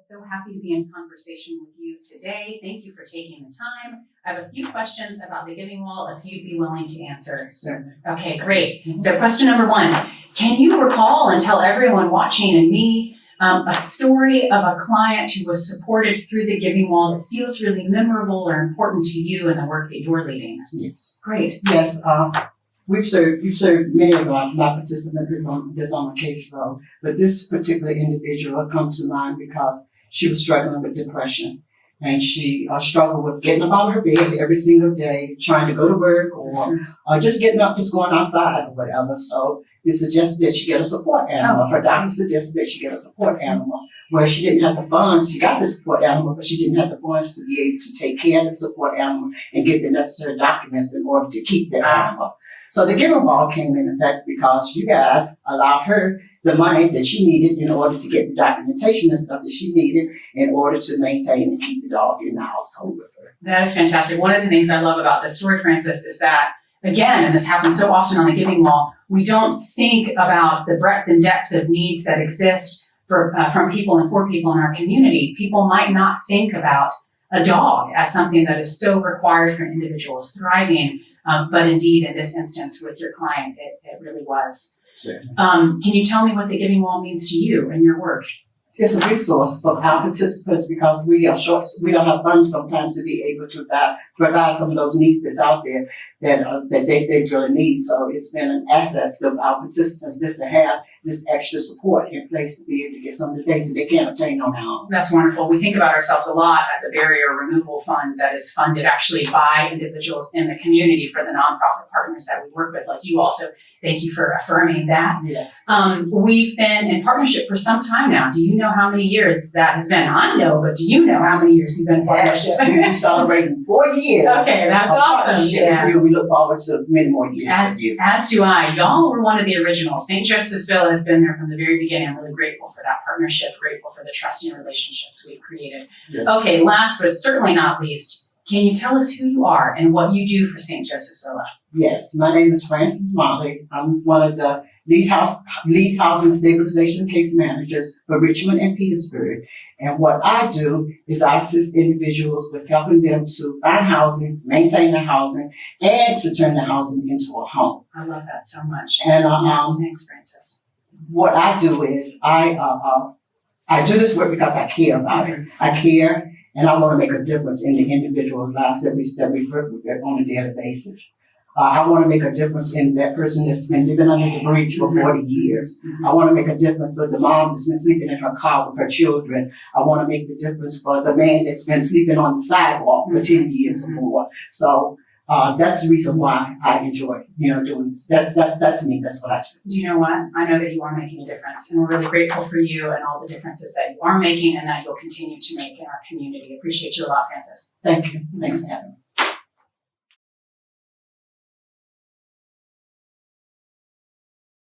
So happy to be in conversation with you today. Thank you for taking the time. I have a few questions about the giving wall, if you'd be willing to answer. Certainly. Okay, great. So question number one, can you recall and tell everyone watching and me a story of a client who was supported through the giving wall that feels really memorable or important to you in the work that you're leading? Yes. Great. Yes. You've served many of my participants this on my caseload, but this particular individual comes to mind because she was struggling with depression, and she struggled with getting up out of her bed every single day, trying to go to work, or just getting up, just going outside or whatever. So it suggested that she get a support animal. Her doctor suggested that she get a support animal, where she didn't have the funds. She got the support animal, but she didn't have the funds to be able to take care of the support animal and get the necessary documents in order to keep the animal. So the giving wall came in effect because you guys allowed her the money that she needed in order to get the documentation and stuff that she needed in order to maintain and keep the dog in the household with her. That is fantastic. One of the things I love about this story, Frances, is that, again, and this happens so often on the giving wall, we don't think about the breadth and depth of needs that exist from people and for people in our community. People might not think about a dog as something that is so required for an individual's thriving. But indeed, in this instance with your client, it really was. Can you tell me what the giving wall means to you and your work? It's a resource for our participants because we are short. We don't have funds sometimes to be able to provide some of those needs that's out there that they really need. So it's been an asset to our participants just to have this extra support in place to be able to get some of the things that they can't obtain on their own. That's wonderful. We think about ourselves a lot as a barrier removal fund that is funded actually by individuals in the community for the nonprofit partners that we work with, like you also. Thank you for affirming that. Yes. We've been in partnership for some time now. Do you know how many years that has been? I know, but do you know how many years you've been in partnership? Yes, we're celebrating 4 years. Okay, that's awesome. Yeah. We look forward to many more years with you. As do I. Y'all were one of the originals. St. Josephsville has been there from the very beginning. I'm really grateful for that partnership, grateful for the trusting relationships we've created. Yes. Okay, last but certainly not least, can you tell us who you are and what you do for St. Josephsville? Yes, my name is Frances Motley. I'm one of the lead housing stabilization case managers for Richmond and Petersburg. And what I do is I assist individuals with helping them to find housing, maintain their housing, and to turn their housing into a home. I love that so much. And thanks, Frances. What I do is I do this work because I care about it. I care. And I want to make a difference in the individuals' lives that we work with on a daily basis. I want to make a difference in that person that's been living under the bridge for 40 years. I want to make a difference for the mom that's been sleeping in her car with her children. I want to make the difference for the man that's been sleeping on the sidewalk for 10 years or more. So that's the reason why I enjoy, doing this. That's me. That's what I do. Do you know what? I know that you are making a difference, and we're really grateful for you and all the differences that you are making and that you'll continue to make in our community. Appreciate you a lot, Frances. Thank you. Thanks for having me.